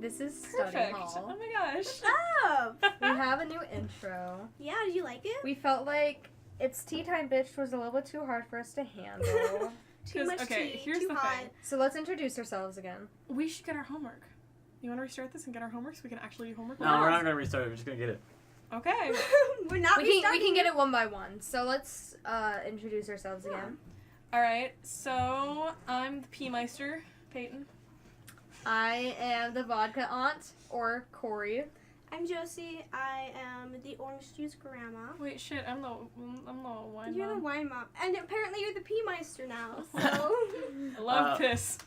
This is study Perfect. hall. Oh my gosh. Stop! We have a new intro. Yeah, did you like it? We felt like It's Tea Time, Bitch was a little bit too hard for us to handle. Too much tea, here's too the hot. thing. So let's introduce ourselves again. We should get our homework. You want to restart this and get our homework so we can actually do homework? No, we're not gonna restart it. We're just gonna get it. Okay. We're not We restarting. can get it one by one. So let's introduce ourselves again. Alright, so I'm the Pea Meister, Peyton. I am the vodka aunt, or Corey. I'm Josie. I am the orange juice grandma. Wait, shit, I'm the wine You're the mom. wine mom. And apparently you're the pea meister now, so... I love piss.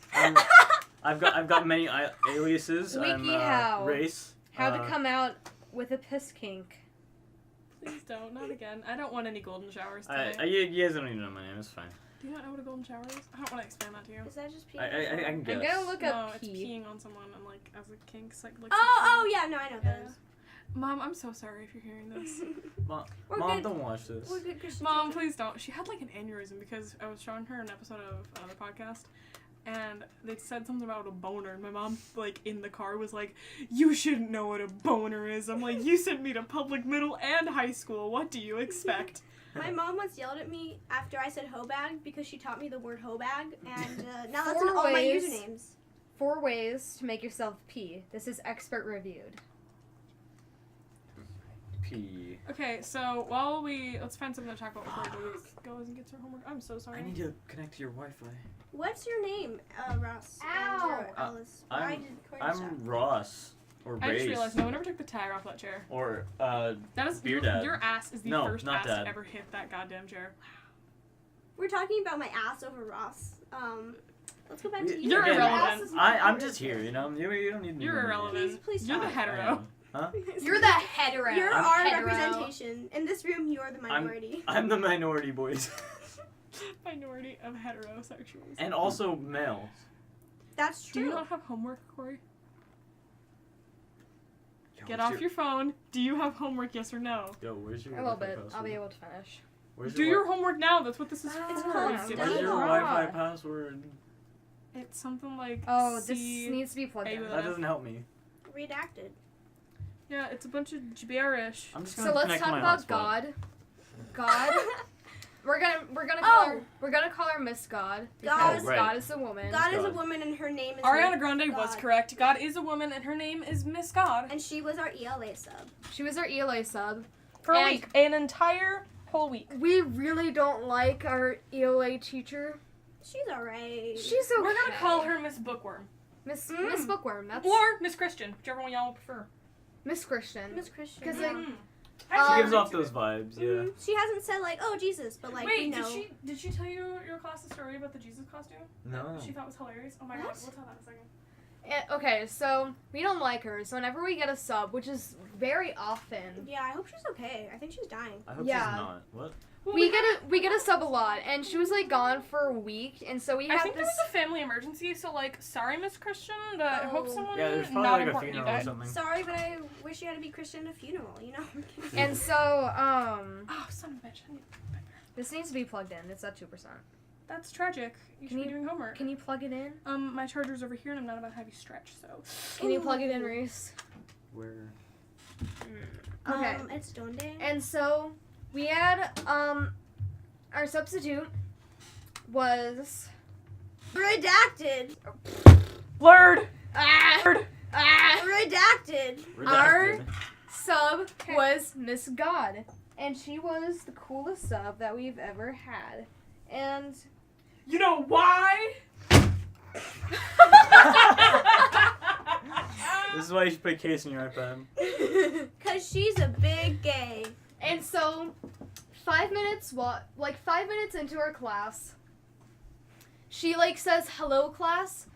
I've got many aliases. WikiHow. Race. How to come out with a piss kink. Please don't, not again. I don't want any golden showers I, today. you guys don't need to know my name. It's fine. Do you not know what a golden shower is? I don't want to explain that to you. Is that just pea? I can guess. I'm gonna look No, up it's pee. peeing on someone and like as a kink. It's like Oh, yeah, no, I know Yeah. those. Mom, I'm so sorry if you're hearing this. Mom, We're Mom, good. don't watch this. We're good Christian Mom, children. please don't. She had like an aneurysm because I was showing her an episode of the podcast, and they said something about a boner, and my mom, like, in the car was like, "You shouldn't know what a boner is." I'm like, "You sent me to public middle and high school. What do you expect?" My mom once yelled at me after I said hoe bag because she taught me the word hoe bag, and now that's 4 in all my ways. usernames. 4 ways to make yourself pee. This is expert reviewed. P. Okay, so let's find something to talk about before Louise goes and gets her homework. I'm so sorry. I need to connect to your Wi-Fi. What's your name, Ross? Ow. And Alice. Well, I did Corey's job. I'm Ross. Or I just Race. realized no one ever took the tag off that chair. Or That is Beer your, Dad. your ass is the No, first not ass Dad. to ever hit that goddamn chair. We're talking about my ass over Ross. Let's go back to you. You're Again, irrelevant. I'm just here, you know. You don't need me. You're irrelevant. Please You're the stop. hetero. Huh? You're the hetero. You're I'm our hetero. representation. In this room, you're the minority. I'm the minority, boys. Minority of heterosexuals. And also males. That's Do you true. not have homework, Corey? Yo, Get where's off your phone. Do you have homework, yes or no? Yo, where's your A little Wi-Fi bit. password? I'll be able to finish. Where's Do your homework now. That's what this is It's for. called you study dipshit. Where's your hall. Wi-Fi password? It's something like Oh, C- this needs to be plugged in. A- That doesn't help me. Redacted. Yeah, it's a bunch of gibberish. I'm just gonna So let's connect talk my about hotspot. God. God. We're gonna call her Miss God because God. Right. God is a woman. God is a God. woman and her name is Ariana Miss Grande was God. correct. God is a woman and her name is Miss God. And she was our ELA sub. She was our ELA sub. For a And- week. An entire whole week. We really don't like our ELA teacher. She's alright. She's okay. We're gonna call her Miss Bookworm. Miss Bookworm. That's Or Miss Christian, whichever one y'all prefer. Miss Christian. Miss Christian. 'Cause, like, She gives Um, off those vibes, yeah. Mhm. She hasn't said like, oh Jesus, but like we Wait, know. did she tell you your class's story about the Jesus costume? No. She thought was hilarious. Oh my god, What? we'll tell that in a second. Okay, so we don't like her. So whenever we get a sub, which is very often, Yeah, I hope she's okay. I think she's dying. I hope Yeah. she's not. What? Well, we get a sub a lot, and she was like gone for a week, and so we I have think this. there was a family emergency, so like, sorry, Miss Christian, but I hope Oh. someone Yeah, there's not probably like a important you funeral or died. something. Sorry, but I wish you had to be Christian at a funeral. You know. And so Oh, son of a bitch! I need- this needs to be plugged in. It's at 2%. That's tragic. You should be doing homework. Can you plug it in? My charger's over here, and I'm not about to have you stretch, so. Can you plug it in, Reese? Where? Okay. It's donde. And so we had our substitute was Redacted. Blurred! redacted. Our Redacted. sub was Miss God, and she was the coolest sub that we've ever had. And You know why? This is why you should put case in your iPad. Cause she's a big gay. And so 5 minutes into our class, she like says hello class.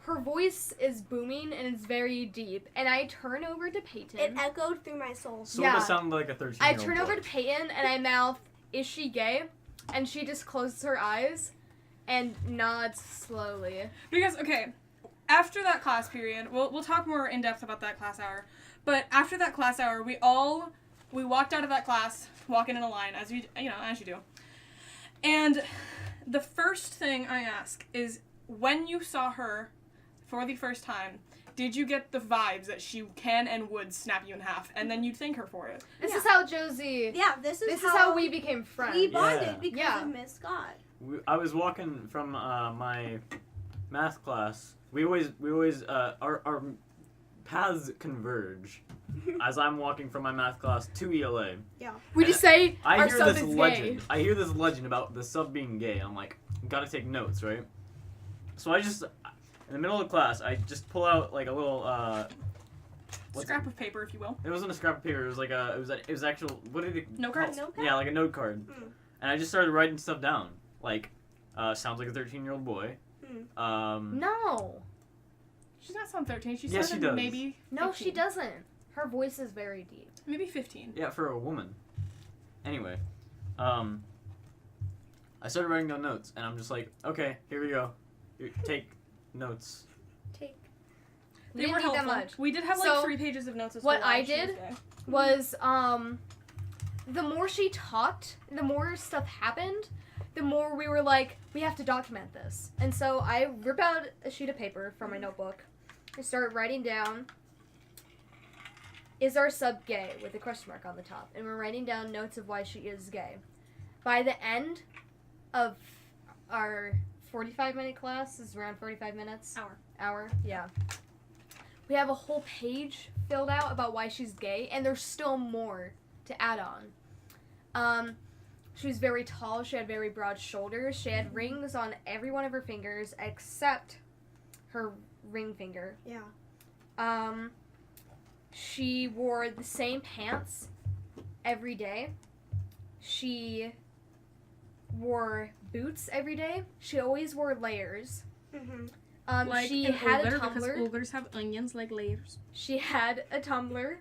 Her voice is booming and it's very deep, and I turn over to Peyton. It echoed through my soul. Sort Yeah. of sounded like a 13-year-old I turn boy. over to Peyton and I mouth, "Is she gay?" And she just closes her eyes and nods slowly. Because, okay, after that class period, we'll talk more in depth about that class hour, but after that class hour, we walked out of that class, walking in a line, as you do. And the first thing I ask is, when you saw her for the first time, did you get the vibes that she can and would snap you in half? And then you'd thank her for it. This is how Josie. Yeah, this is how we became friends. we bonded Yeah. because Yeah. of Miss Scott. I was walking from my math class. We always our paths converge as I'm walking from my math class to ELA. We just say I our hear sub this is legend. gay. I hear this legend about the sub being gay. I'm like, gotta take notes, right? So I just, in the middle of class, I just pull out like a little what's Scrap of paper, if you will. It wasn't a scrap of paper. It was like it was actual. What did it? Note call- cards? Note card? Yeah, like a note card. Mm. And I just started writing stuff down. Like, sounds like a 13-year-old boy. No. She does not sound 13. She Yes, sounded she does. maybe No, 15. she doesn't. Her voice is very deep. Maybe 15. Yeah, for a woman. Anyway, I started writing down notes, and I'm just like, okay, here we go. Take notes. Take. They didn't were need that helpful. much. We did have like So, 3 pages of notes as what to I why she was did- gay. Was the more she talked, the more stuff happened, the more we were like, we have to document this. And so I rip out a sheet of paper from my notebook. I start writing down, is our sub gay, with a question mark on the top. And we're writing down notes of why she is gay. By the end of our 45-minute class, this is around 45 minutes. Hour, yeah. We have a whole page filled out about why she's gay, and there's still more to add on. She was very tall. She had very broad shoulders. She had rings on every one of her fingers except her ring finger. Yeah. She wore the same pants every day. She wore boots every day. She always wore layers. Mhm. Like She an had a ogre, because tumbler. ogres have onions like layers. She had a tumbler.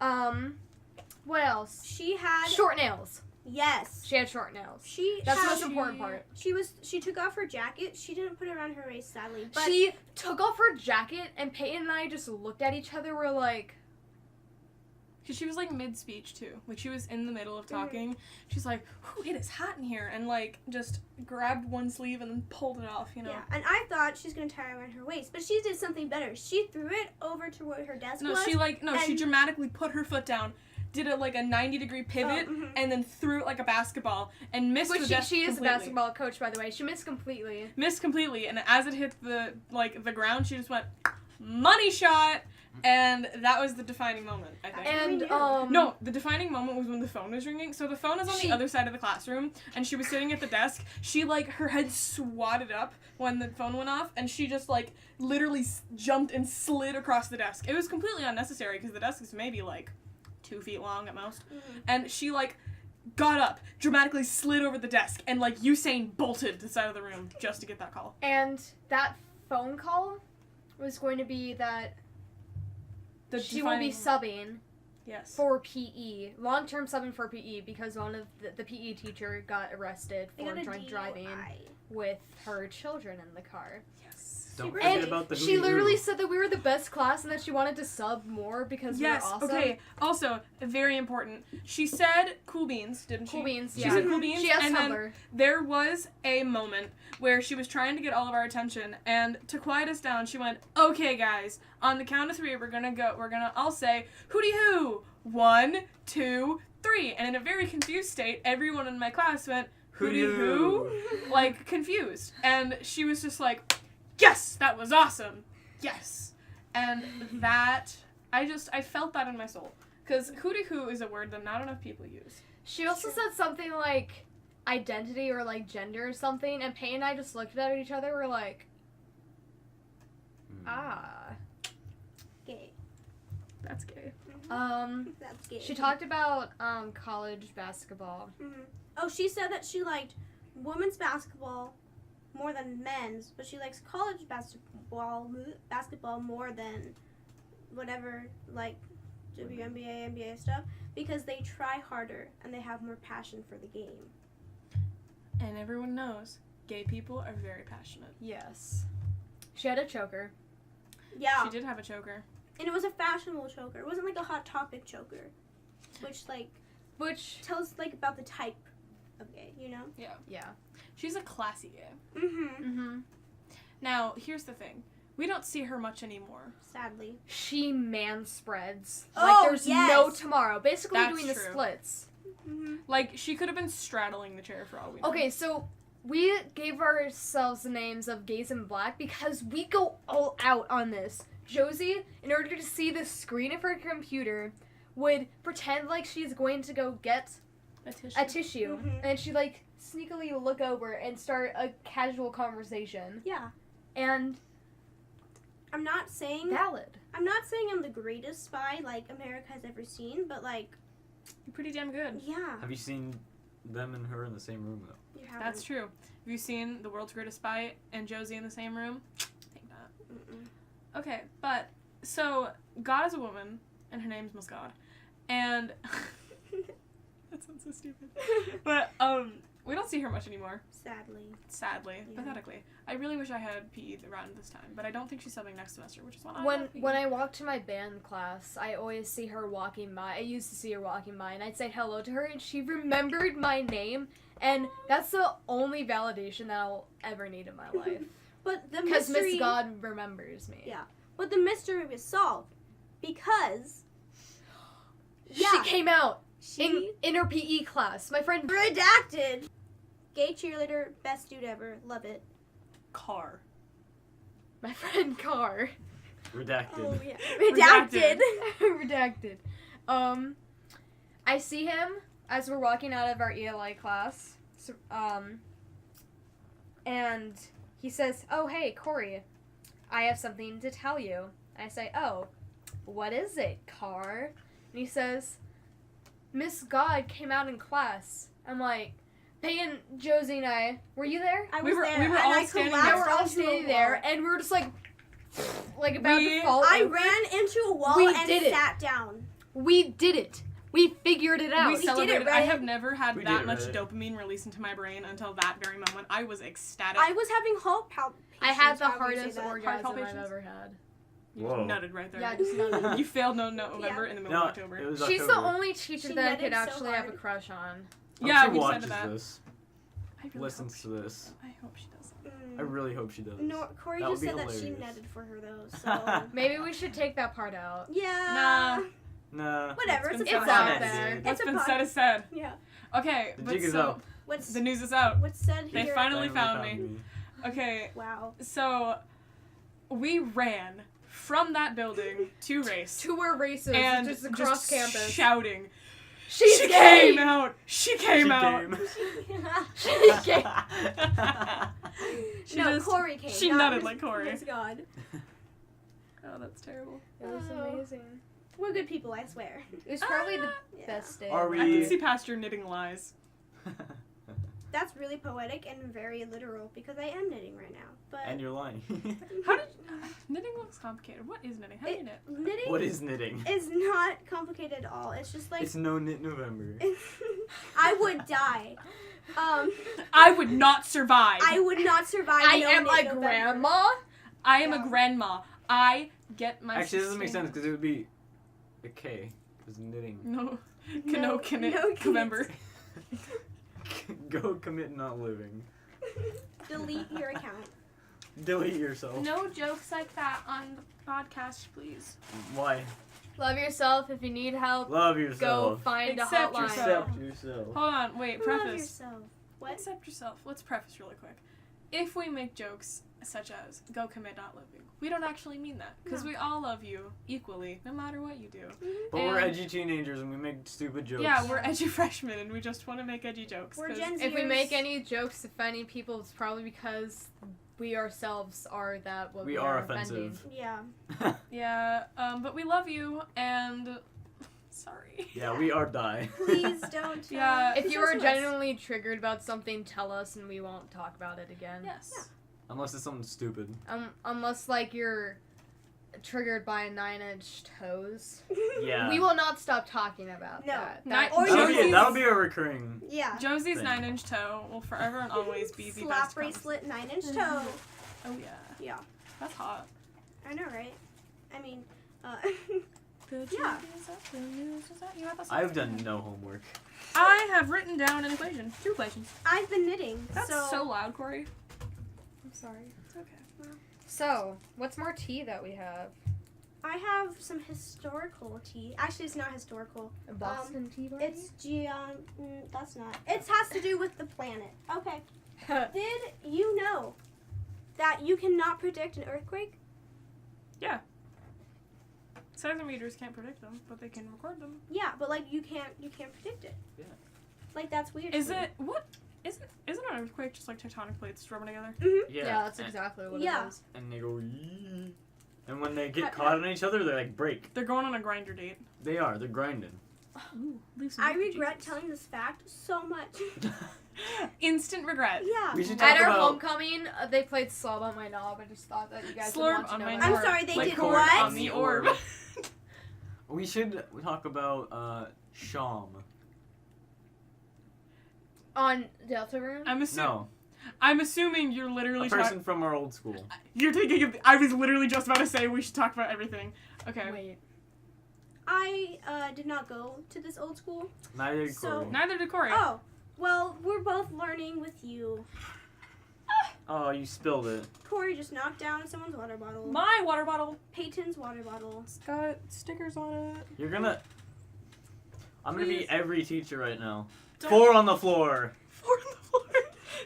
What else? She had Short nails. Yes. She had short nails. She That's the had, most important part. She took off her jacket. She didn't put it around her waist, sadly. But She took off her jacket, and Peyton and I just looked at each other. We're like, Because she was like mid-speech too. Like she was in the middle of talking. She's like, "Whew, it is hot in here," and like just grabbed one sleeve and then pulled it off. You know. yeah, and I thought she's gonna tie it around her waist, but she did something better. She threw it over to where her desk No, was. she and- dramatically put her foot down, did a 90-degree pivot, mhm. and then threw it like a basketball and missed which the desk she is a completely. basketball coach, by the way. She missed completely. Missed completely, and as it hit the ground, she just went money shot, and that was the defining moment, I think. And knew. No, the defining moment was when the phone was ringing. So the phone is on She- the other side of the classroom, and she was sitting at the desk. She, her head swatted up when the phone went off, and she just, literally jumped and slid across the desk. It was completely unnecessary, because the desk is maybe, 2 feet long at most. Mhm. And she, got up, dramatically slid over the desk, and, Usain bolted to the side of the room just to get that call. And that phone call was going to be that she will be subbing Yes. for PE, long-term subbing for PE, because one of the PE teacher got arrested They for got a drunk driving DUI. with her children in the car. Yes. Don't Super forget And about the she hooty-hoo. literally said that we were the best class and that she wanted to sub more because we were Yes, awesome. okay. Also, very important. She said cool beans, didn't she? Cool beans, She yeah. said cool beans, She has and then Tumblr. there was a moment where she was trying to get all of our attention, and to quiet us down, she went, "Okay, guys, on the count of 3, I'll say, hooty hoo, 1, 2, 3." And in a very confused state, everyone in my class went, hooty hoo, confused. And she was just like, "Yes, that was awesome. Yes." And that, I felt that in my soul. Because hooty hoo is a word that not enough people use. She also said something like identity or gender or something, and Payne and I just looked at each other. We're like, ah. Gay. That's gay. That's gay. She talked about college basketball. Mhm. Oh, she said that she liked women's basketball more than men's, but she likes college basketball more than whatever, WNBA, NBA stuff, because they try harder and they have more passion for the game. And everyone knows gay people are very passionate. Yes. She had a choker. Yeah, She did have a choker. and it was a fashionable choker. It wasn't like a Hot Topic choker, which Which, tells about the type of gay, you know? yeah. She's a classy gay. Mm-hmm. Mm-hmm. Now, here's the thing. We don't see her much anymore. Sadly. She man spreads. Oh, Like there's yes. no tomorrow. Basically That's doing the true. splits. Mm-hmm. Like, she could have been straddling the chair for all we know. Okay, so we gave ourselves the names of Gays in Black because we go all out on this. Josie, in order to see the screen of her computer, would pretend like she's going to go get a tissue. Mhm. And she'd like sneakily look over and start a casual conversation. Yeah. And I'm not saying valid. I'm the greatest spy like America has ever seen, but like You're pretty damn good. yeah, Have you seen them and her in the same room though? you haven't. That's true. Have you seen The World's Greatest Spy and Josie in the same room? Take that. Mm-mm. Okay, but, so, God is a woman, and her name's Miss God. And, that sounds so stupid. But, we don't see her much anymore, sadly, Yeah. pathetically. I really wish I had PE around this time, but I don't think she's subbing next semester, which is when I When have PE. when I walk to my band class, I always see her walking by. I used to see her walking by, and I'd say hello to her, and she remembered my name, and that's the only validation that I'll ever need in my life. But the Because mystery, Miss God remembers me. Yeah. But the mystery was solved because yeah, She came out she in her PE class. My friend redacted. Gay cheerleader, best dude ever, love it. Car. my friend Carr. Redacted. yeah, Redacted. redacted. Redacted. I see him as we're walking out of our ELI class. So, and he says, "Oh, hey, Corey, I have something to tell you." I say, "Oh, what is it, Carr?" And he says, "Miss God came out in class." I'm like, Peyton, Josie, and I, were you there? I was We were- there, we were and all I standing collapsed there. Yeah, we're all onto a standing wall. there, and we were just like about We- to fall I over. ran into a wall We and did it. sat down. We did it. We figured it out. We did it, celebrated. I right? have never had We did that it, much right? dopamine released into my brain until that very moment. I was ecstatic. I was having heart palpitations. I had the however you say hardest that. orgasm I've palpitations? ever had. You Whoa. nutted right there. Yeah, just nutted. You failed November Yeah. in the middle No, of October. it was She's October. the only teacher She that I nutted could so actually have a hard. crush on. Hope Yeah, she we said watches that. this. I really Listens hope to this. I hope she does. Mm. I really hope she does. No, Corey That would just be said that she hilarious. netted for her though, so Maybe we should take that part out. yeah. Nah. Whatever, It's it's, been a It's said. out podcast. there. What's It's a been pod- said is said. Yeah. Okay, The but Oh, jig is so up. What's the news is out. what's said They here? finally found me. me. Okay, Wow. so we ran from that building to race. Two were races, And just across campus. shouting, She's she gay! came out! She came out! She's gay! She no, just- Corey came. she not nutted Miss- like Corey. Miss God. Oh, that's terrible. It was Oh. amazing. We're good people, I swear. It was probably the Yeah. best day. Are of we- my I can life. see past your knitting lies. That's really poetic and very literal because I am knitting right now. But And you're lying. How did knitting looks complicated? What is knitting? How do you knit? knitting What is knitting? is not complicated at all. It's just like It's no knit November. I would die. I would not survive. I would not survive. I no am knit a November. grandma. I am Yeah. a grandma. I get my. Actually, it doesn't make sense sustainment- because it would be a K. It's knitting. No, No, commit no November. Go commit not living. Delete your account. Delete yourself. No jokes like that on the podcast, please. Why? Love yourself. If you need help, Love go yourself. find Accept a hotline. yourself. Accept yourself. Hold on, wait. Love Preface. yourself. What? Accept yourself. Let's preface really quick. If we make jokes such as "go commit not living," we don't actually mean that because No. we all love you equally, no matter what you do. But we're And- edgy teenagers and we make stupid jokes. Yeah, we're edgy freshmen and we just want to make edgy jokes. We're 'cause- Gen If we Zers. make any jokes offending people, it's probably because we ourselves are that what We we are offending. offensive. Yeah. Yeah, but we love you and sorry. Yeah, we are die. Please don't. Yeah. If you are censor us. genuinely triggered about something, tell us and we won't talk about it again. Yes. Unless it's something stupid. Unless like you're triggered by 9-inch toes. Yeah. We will not stop talking about No. that. Nine- Or That'll Josie's- be a recurring. Yeah. Josie's Thing. 9-inch toe will forever and always be the Slap best. bracelet, 9-inch toe. Oh yeah. Yeah. That's hot. I know, right? I mean, The Yeah. jig is up, the news is out. You have a I've done no homework. I have written down an equation. 2 equations. I've been knitting. That's so loud, Corey. I'm sorry. It's okay. So, what's more tea that we have? I have some historical tea. Actually, it's not historical. A Boston tea party? It's that's not. It has to do with the planet. Okay. Did you know that you cannot predict an earthquake? Seismometers can't predict them, but they can record them. Yeah, but like you can't predict it. Yeah. Like that's weird. Is to me. it what? Isn't an earthquake just like tectonic plates rubbing together? Yeah, that's exactly what Yeah. it is. And they go, yee. And when they get caught on each other, they like break. They're going on a grinder date. They are. They're grinding. Ooh, leave some I room for regret Jesus. telling this fact so much. Instant regret. Yeah. We should talk At our about. homecoming, they played Slob on my knob. I just thought that you guys would Slurp want to on know my that. I'm knob. sorry, they Like did corn what? on the orb. We should talk about Sham. On Delta Room? I'm assuming you're literally A person from our old school. You're thinking. I was literally just about to say we should talk about everything. Okay. Wait. I did not go to this old school. Neither did So- Corey. Neither did Corey. Oh, well, we're both learning with you. Oh, you spilled it. Corey just knocked down someone's water bottle. My water bottle. Peyton's water bottle. It's got stickers on it. You're gonna. I'm gonna Please. be every teacher right now. Don't- 4 on the floor. 4 on the floor.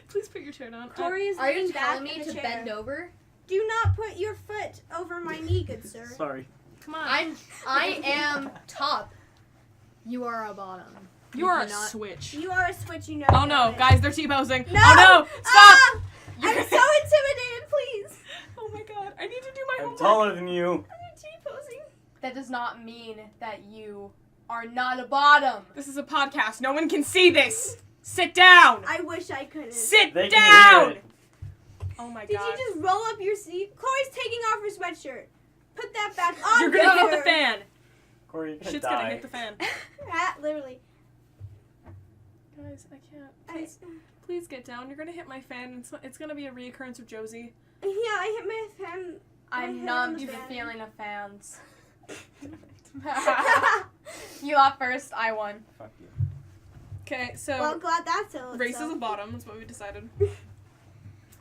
Please put your chair down. Corey is Are you leaning back telling in me the to chair. bend over? Do not put your foot over my knee, good sir. Sorry. Come on. I am top. You are a bottom. You are a cannot- switch. You are a switch, you know. Oh no, it. guys, they're T-posing. No! Oh no! Stop! Ah! I'm so intimidated, please. Oh my god, I need to do my I'm homework. taller than you. I'm T-posing. That does not mean that you are not a bottom. This is a podcast. No one can see this. Sit down. I wish I couldn't. Sit They can hear down. it. Oh my Did god. you just roll up your sleeve? Corey's taking off her sweatshirt. Put that back on. You're gonna hit the her. fan. Corey, you're gonna Shit's die. gonna hit the fan. Ah, literally. Guys, I can't. I, Please get down. You're gonna hit my fan. It's gonna be a reoccurrence of Josie. yeah, I hit my fan. I'm head numb on to the the fan. feeling of fans. You lost first, I won. Fuck you. Okay, so Well, glad that's a race is a bottom. Is what we decided.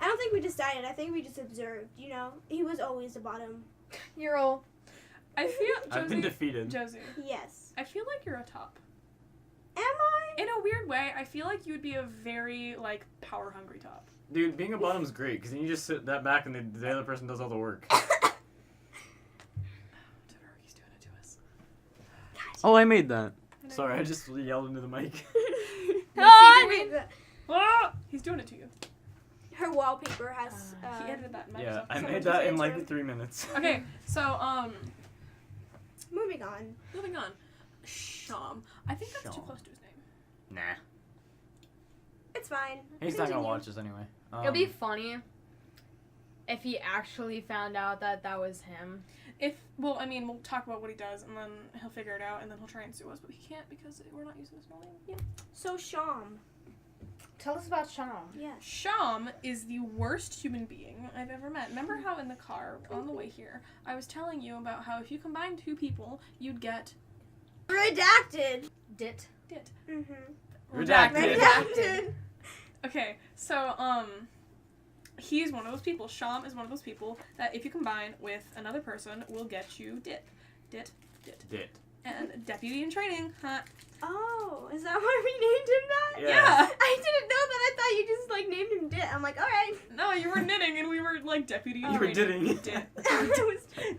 I don't think we decided. I think we just observed. You know, he was always the bottom. You're all. I feel I've been Josie. defeated. Josie, Yes. I feel like you're a top. Am I? In a weird way, I feel like you would be a very like power hungry top. Dude, being a bottom's great because then you just sit that back and the other person does all the work. He's doing it to us. Oh, I made that. Sorry, I just yelled into the mic. He's doing it to you. Her wallpaper has. He edited that in Microsoft. Yeah, I Someone made just that in answered like him. 3 minutes. Okay, so Moving on. moving on. Sham. I think that's too Sham. close to his name. Nah. It's fine. He's not gonna Continue. watch this anyway. It'd be funny if he actually found out that that was him. I mean, we'll talk about what he does, and then he'll figure it out, and then he'll try and sue us, but he can't because we're not using his real name. Yeah. So Sham. Tell us about Sean. Yes. Sham is the worst human being I've ever met. Remember how in the car on the way here, I was telling you about how if you combine 2 people, you'd get Redacted. Dit. Mm-hmm. Redacted. Redacted. Okay, so he's one of those people. Sham is one of those people that if you combine with another person will get you dit. Dit. And deputy in training. Huh? Oh, is that why we named him that? Yeah. I didn't know that. I thought you just like named him Dit. I'm like, all right. No, you were knitting and we were like deputy in You were training. ditting. Dit. I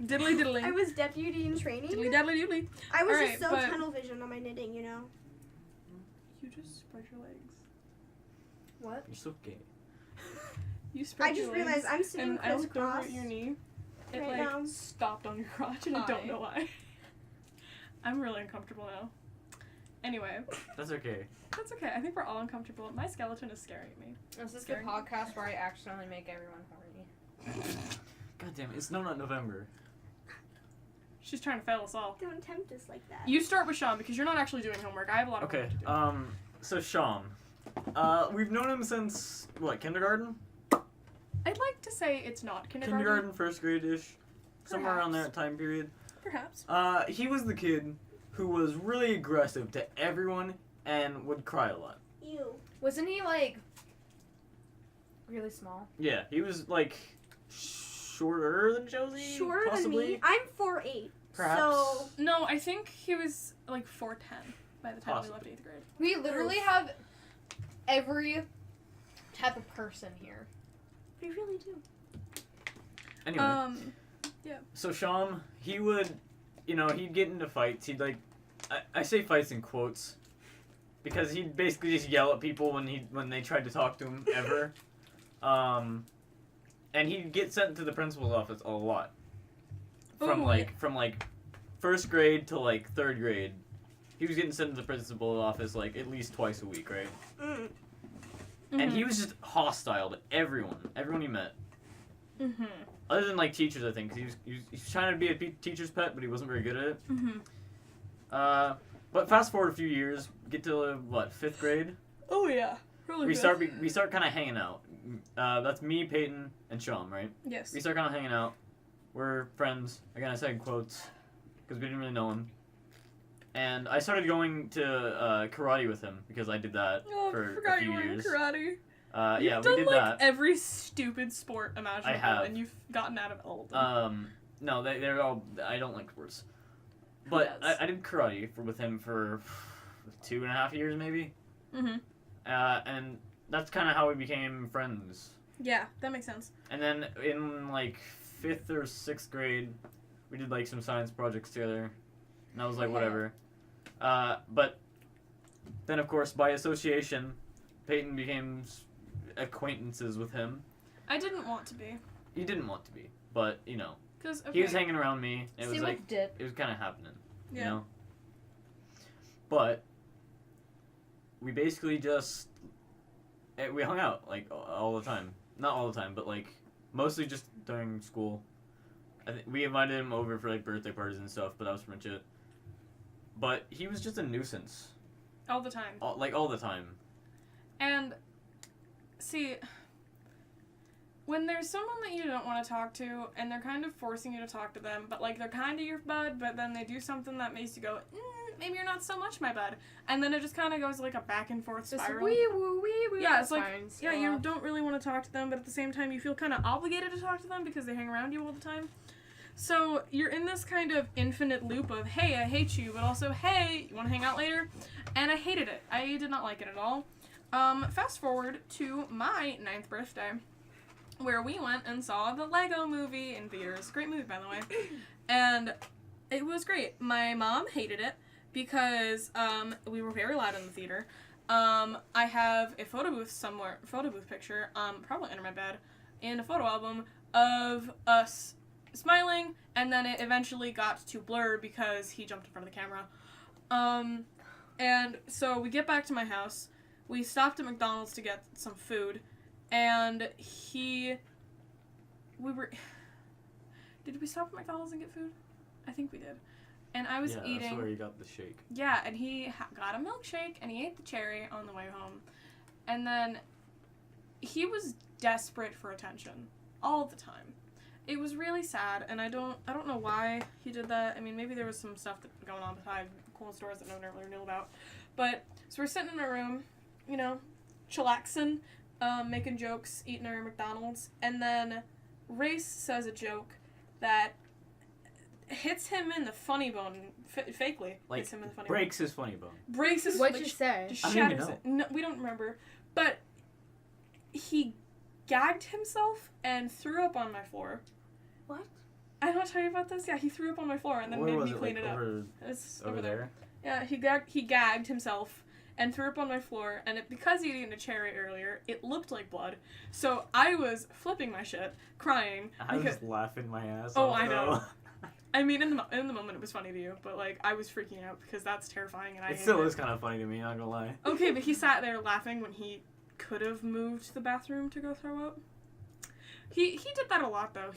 Diddly diddly. was deputy in training. Diddly daddly doodly. I was Alright, just so but- tunnel vision on my knitting, you know. You just spread your legs. What? You're so gay. You spread I just your legs. realized I'm sitting And I looked over crisscross. at your knee. It right like now. stopped on your crotch and I don't Hi. know why. I'm really uncomfortable now. Anyway, That's okay. that's okay. I think we're all uncomfortable. My skeleton is staring at me. This is the Scary. podcast where I accidentally make everyone horny. God damn it, it's not November. She's trying to fail us all. Don't tempt us like that. You start with Sean because you're not actually doing homework. I have a lot of Okay, homework to do. so Sham. We've known him since, what, kindergarten? I'd like to say it's not kindergarten. Kindergarten, first grade-ish. Somewhere around Perhaps. that time period. Perhaps. He was the kid who was really aggressive to everyone and would cry a lot. You. Wasn't he like Really small. Yeah, he was like shorter than Josie. Shorter possibly. than me. I'm 4'8". Perhaps. So No, I think he was like 4'10" by the time Possibly. we left 8th grade. We literally have every type of person here. we really do. Anyway, Yeah. so Sham, he would, he'd get into fights. He'd like, I say fights in quotes, because he'd basically just yell at people when they tried to talk to him ever. And he'd get sent to the principal's office a lot. From Ooh, like first grade to like 3rd grade, he was getting sent to the principal's office like at least twice a week, right? Mm. And he was just hostile to everyone he met. Mm-hmm. Other than like teachers, I think, 'cause he was trying to be a teacher's pet, but he wasn't very good at it. Mm-hmm. But fast forward a few years, get to what, 5th grade? Oh yeah. Really We good. start kind of hanging out. That's me, Peyton, and Sham, right? Yes. We start kind of hanging out. We're friends. Again, I said in quotes because we didn't really know him. And I started going to karate with him because I did that Oh, for I forgot a few you were in years. karate. Yeah, You've we done did like that. every stupid sport imaginable, have. and you've gotten out of all of them. No, they're all. I don't like sports. But does? I did karate with him for 2.5 years, maybe. Mm-hmm. And that's kind of how we became friends. Yeah, that makes sense. And then in like 5th or 6th grade, we did like some science projects together. And I was like, Yeah. whatever. But then, of course, by association, Peyton became acquaintances with him. I didn't want to be, He didn't want to be, but because he was hanging around me. It was Same like with Dip. it was kind of happening, Yeah. you know. But we basically just we hung out like all the time. Not all the time, but like mostly just during school. We invited him over for like birthday parties and stuff, but that was pretty much it. But he was just a nuisance, all the time. all the time. And see, when there's someone that you don't want to talk to, and they're kind of forcing you to talk to them, but like they're kind of your bud, but then they do something that makes you go, maybe you're not so much my bud, and then it just kind of goes like a back and forth Just spiral. wee woo wee woo. Yeah, it's That's like, fine, yeah, still you up. don't really want to talk to them, but at the same time you feel kind of obligated to talk to them because they hang around you all the time. So you're in this kind of infinite loop of, hey, I hate you, but also, hey, you want to hang out later? And I hated it. I did not like it at all. Fast forward to my 9th birthday, where we went and saw the Lego movie in theaters. Great movie, by the way. And it was great. My mom hated it because we were very loud in the theater. I have a photo booth picture, probably under my bed, in a photo album of us smiling, and then it eventually got too blurred because he jumped in front of the camera. And so we get back to my house. We stopped at McDonald's to get some food, and did we stop at McDonald's and get food? I think we did. And I was eating. That's where you got the shake. Yeah, and he got a milkshake, and he ate the cherry on the way home. And then he was desperate for attention all the time. It was really sad, and I don't know why he did that. I mean, maybe there was some stuff going on behind closed doors that no one ever knew about. But, so we're sitting in our room, chillaxing, making jokes, eating our McDonald's, and then Race says a joke that hits him in the funny bone, fakely Like, hits him in the funny breaks his funny bone. bone. Breaks his What'd like, you say? just I don't even shatters know. it. No, we don't remember. But he gagged himself and threw up on my floor. What? I don't tell you about this. Yeah, he threw up on my floor and then Where made was me it? clean Like, it up. over It's over there? Yeah, he gagged himself and threw up on my floor, and because he'd eaten a cherry earlier, it looked like blood. So I was flipping my shit, crying. I was because, laughing my ass Oh, off. I know. though. I mean, in the moment it was funny to you, but like I was freaking out because that's terrifying, and I It hated still it. is kind of funny to me, not gonna lie. Okay, but he sat there laughing when he could have moved to the bathroom to go throw up. He did that a lot though.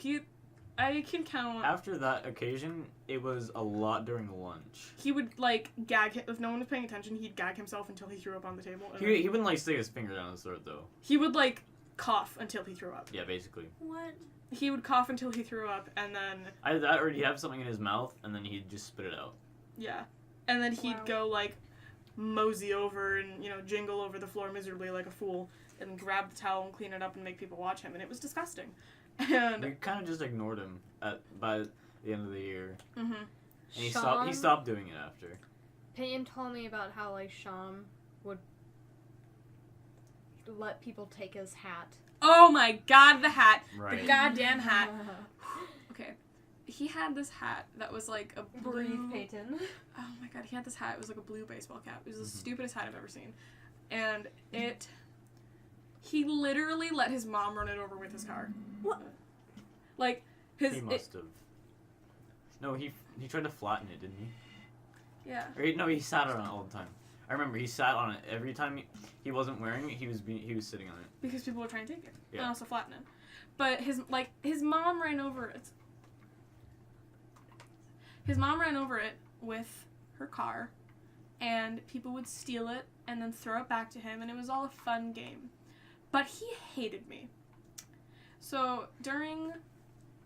I can count. After that occasion, it was a lot during lunch. He would like gag if no one was paying attention. He'd gag himself until he threw up on the table. And He wouldn't like stick his finger down his throat though. he would like cough until he threw up. Yeah, basically. What? He would cough until he threw up, and then Either that or he'd have something in his mouth and then he'd just spit it out. yeah, and then he'd Wow. go like mosey over and jingle over the floor miserably like a fool. and grab the towel and clean it up and make people watch him, and it was disgusting. And We kind of just ignored him by the end of the year. mhm. And he stopped doing it after. Peyton told me about how like Sham would let people take his hat. Oh my god, the hat. Right. The goddamn hat. Okay. He had this hat that was like a blue... Breathe, Peyton. Oh my god, he had this hat. It was like a blue baseball cap. It was the Mhm. stupidest hat I've ever seen. And he literally let his mom run it over with his car. What? Like, He must have. No, he tried to flatten it, didn't he? Yeah. Or he sat on it all the time. I remember he sat on it every time he wasn't wearing it. He was sitting on it. Because people were trying to take it. Yeah. And also flatten it. But his mom ran over it. His mom ran over it with her car, and people would steal it and then throw it back to him, and it was all a fun game. But he hated me. So during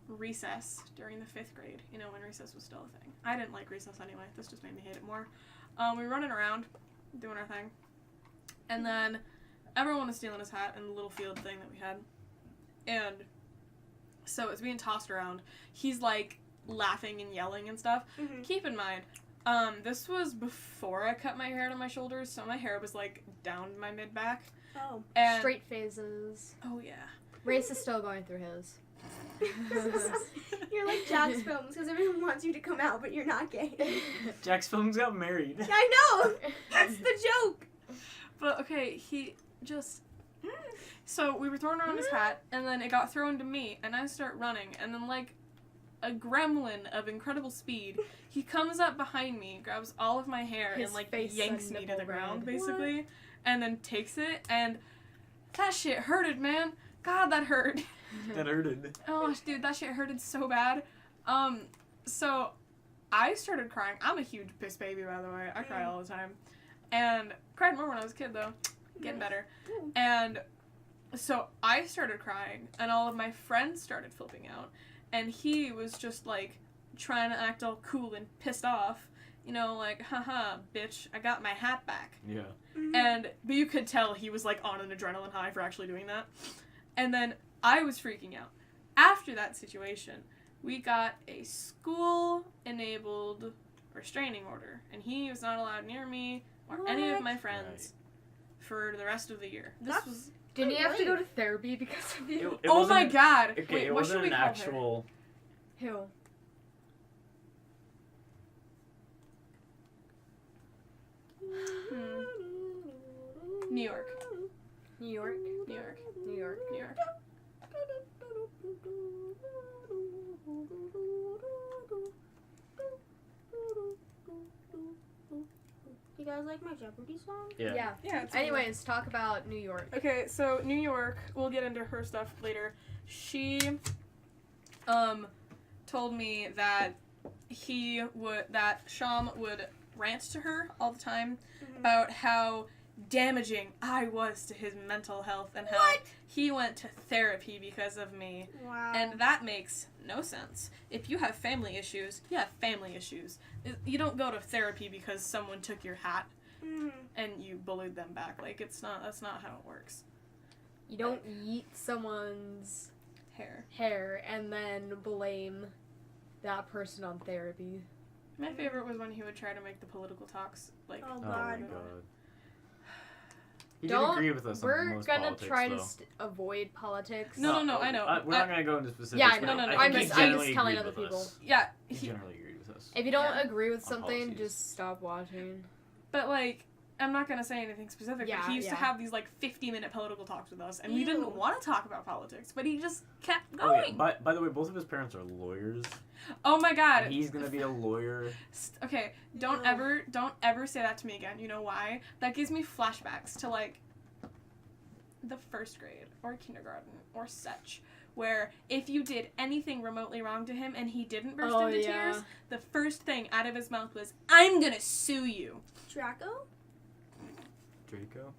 recess, during the 5th grade, you know, when recess was still a thing. I didn't like recess anyway. This just made me hate it more. We were running around, doing our thing. And then everyone was stealing his hat in the little field thing that we had. And so it's being tossed around. He's like laughing and yelling and stuff. Mhm. Keep in mind, this was before I cut my hair to my shoulders, so my hair was like down my mid back. Oh. And Straight phases. oh yeah. Race is still going through his. You're like Jack's films because everyone wants you to come out, but you're not gay. Jack's films got married. I know. That's the joke. But okay, he just. So we were throwing around his hat, and then it got thrown to me, and I start running, and then like a gremlin of incredible speed, he comes up behind me, grabs all of my hair, His and like face yanks and me to nipple the ground, red. basically, and then takes it, and that shit hurted, man. God, that hurt. That hurted. Oh, dude, that shit hurted so bad. So I started crying. I'm a huge piss baby, by the way. I cry all the time. And cried more when I was a kid, though. Getting better. And so I started crying, and all of my friends started flipping out. And he was just, like, trying to act all cool and pissed off. You know, like, haha, bitch, I got my hat back. Yeah. But you could tell he was, like, on an adrenaline high for actually doing that. And then I was freaking out. After that situation, we got a school-enabled restraining order, and he was not allowed near me or any of my friends for the rest of the year. That's- Didn't he have to Great. go to therapy because of you? It oh my wasn't- god! Okay, Wait, it what should wasn't we an call her? actual. Who? New York. New York? New York. New York. New York. You guys like my Jeopardy song? Yeah. Yeah. It's Anyways, talk about New York. Okay, so New York, we'll get into her stuff later. She told me that Sham would rant to her all the time about how damaging I was to his mental health and how he went to therapy because of me. Wow. And that makes no sense. If you have family issues, you have family issues. You don't go to therapy because someone took your hat and you bullied them back. Like, that's not how it works. You don't eat someone's hair and then blame that person on therapy. My favorite was when he would try to make the political talks, like, Oh, Oh God. my god. He Don't- didn't agree with us on We're most gonna politics, try though. to avoid politics. No, I know. We're not gonna go into specifics. Yeah, I but know. No, no, I think I'm he just generally telling agreed other with people. us. yeah, He generally agreed with us. If you don't Yeah. agree with On something, policies. just stop watching. but, like, I'm not gonna say anything specific, Yeah, but he used to yeah. have these, like, 50-minute political talks with us, and we Ew. didn't want to talk about politics, but he just kept Oh yeah. going. By the way, both of his parents are lawyers. Oh my god. And he's gonna be a lawyer. Okay, don't Ew. ever say that to me again. You know why? That gives me flashbacks to, like, the first grade or kindergarten or such, where if you did anything remotely wrong to him and he didn't burst into tears, the first thing out of his mouth was, "I'm gonna sue you." Draco? Draco.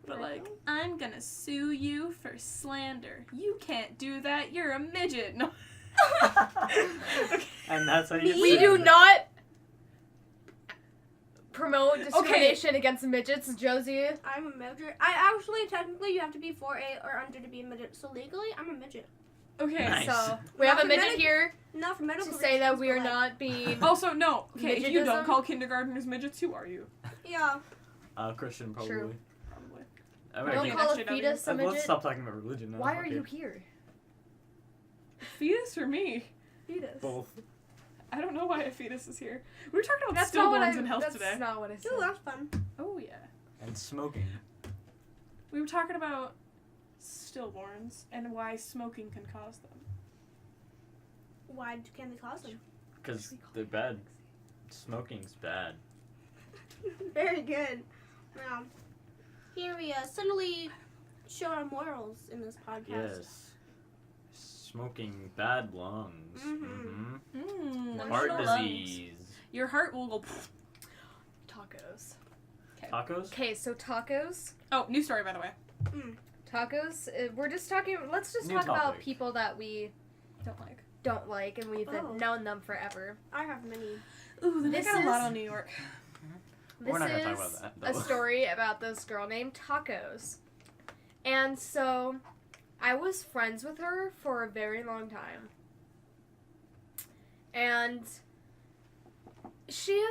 But, like, "I'm gonna sue you for slander. You can't do that. You're a midget." No. Okay. And that's how you get We sued. do not promote discrimination against midgets, Josie. I'm a midget. I actually, technically, you have to be 4'8" or under to be a midget. So legally, I'm a midget. Okay. Nice. So we Not have a for midget medical- here Not for medical to say that reasons, we are but, like, not being. Also, no. Okay, if you don't Midgetism? call kindergartners midgets, who are you? Yeah. Christian, probably. True. Probably. I mean, Don't Okay, call a SJW. fetus a let's midget. stop talking about religion now. Why are okay. you here? Fetus or me? Fetus. Both. I don't know why a fetus is here. We were talking about That's not what I. stillborns and health That's today. not what I said. Ooh, that's fun. Oh yeah. And smoking. We were talking about stillborns and why smoking can cause them. Why can they cause them? Because they're bad. Smoking's bad. Very good. Now, here we suddenly show our morals in this podcast. Yes. Smoking bad lungs. Mhm. Mm, Heart emotional lungs. disease. Your heart will go. Tacos. Tacos? Okay, so tacos. Oh, new story by the way. Tacos. We're just talking. Let's just New talk about topic. people that we Don't like. don't like, and we've Oh. known them forever. I have many. Ooh, then This I got a lot is- on New York. This We're not gonna talk is about that, a though. story about this girl named Tacos. And so I was friends with her for a very long time. And she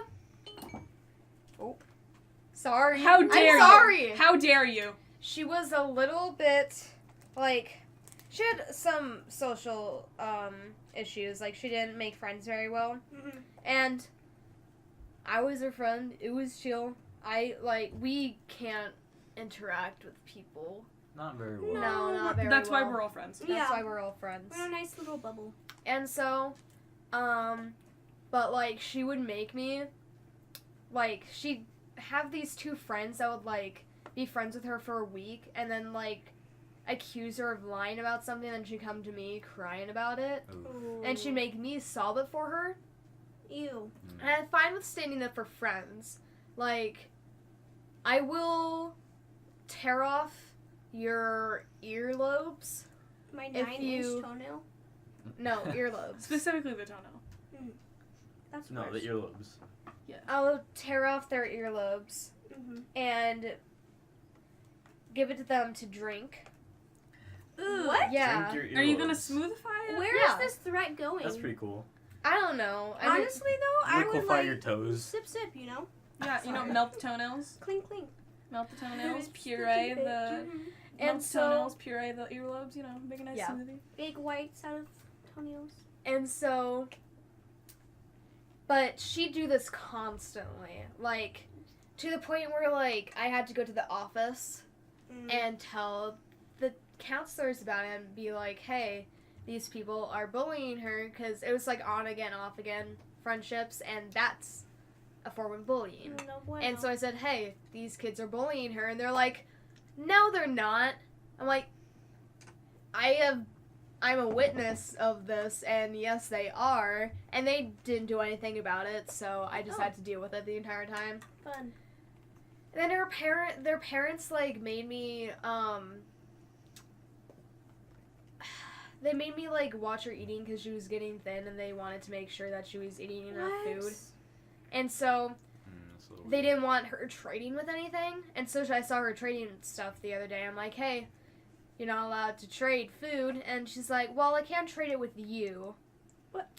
sorry. How dare I'm sorry. you? How dare you? She was a little bit like she had some social issues. Like she didn't make friends very well. Mm-hmm. And I was her friend. It was chill. We can't interact with people. Not very well. No, not very That's why well. we're all friends. That's Yeah. why we're all friends. We're in a nice little bubble. And so, but like she would make me, like she'd have these two friends that would like be friends with her for a week and then like accuse her of lying about something and she'd come to me crying about it. Ooh. And she'd make me solve it for her. Ew. And I'm fine with standing up for friends. Like, I will tear off your earlobes. My If 9-inch you- toenail. No, earlobes. Specifically the toenail. That's No, worse. the earlobes. I'll tear off their earlobes Mm-hmm. and give it to them to drink. Ooh. What? Yeah. Drink your Are you gonna earlobes. smoothify it? Where is Yeah. this threat going? That's pretty cool. I don't know. I mean, Honestly, though, I would Liquefy like your toes. sip, you know. Yeah, you know, Sorry. melt the toenails. Clink, clink. Melt the toenails, puree the Mhm. and melt the so toenails, puree the earlobes, you know, make a nice Yeah. smoothie. Big whites out of toenails. and so, but she'd do this constantly, like to the point where like I had to go to the office Mm. and tell the counselors about it and be like, hey, these people are bullying her, because it was like on again, off again friendships, and that's a form of bullying. No bueno. And so I said, hey, these kids are bullying her, and they're like, no, they're not. I'm like, I'm a witness of this, and yes, they are, and they didn't do anything about it, so I just Oh. had to deal with it the entire time. Fun. And then their parents like made me they made me like watch her eating because she was getting thin, and they wanted to make sure that she was eating enough food. And so That's a little they weird. didn't want her trading with anything. And so I saw her trading stuff the other day. I'm like, hey, you're not allowed to trade food. And she's like, well, I can't trade it with you. What?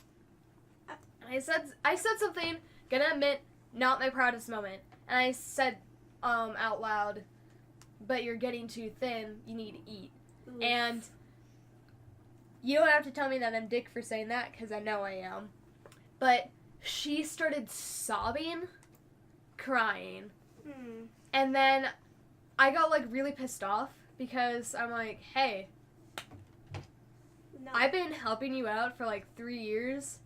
And I said something, gonna admit, not my proudest moment. And I said out loud, but you're getting too thin, you need to eat. Ooh. And you don't have to tell me that I'm dick for saying that, because I know I am. But she started sobbing, crying. Hmm. And then I got like really pissed off because I'm like, hey, No. I've been helping you out for like 3 years,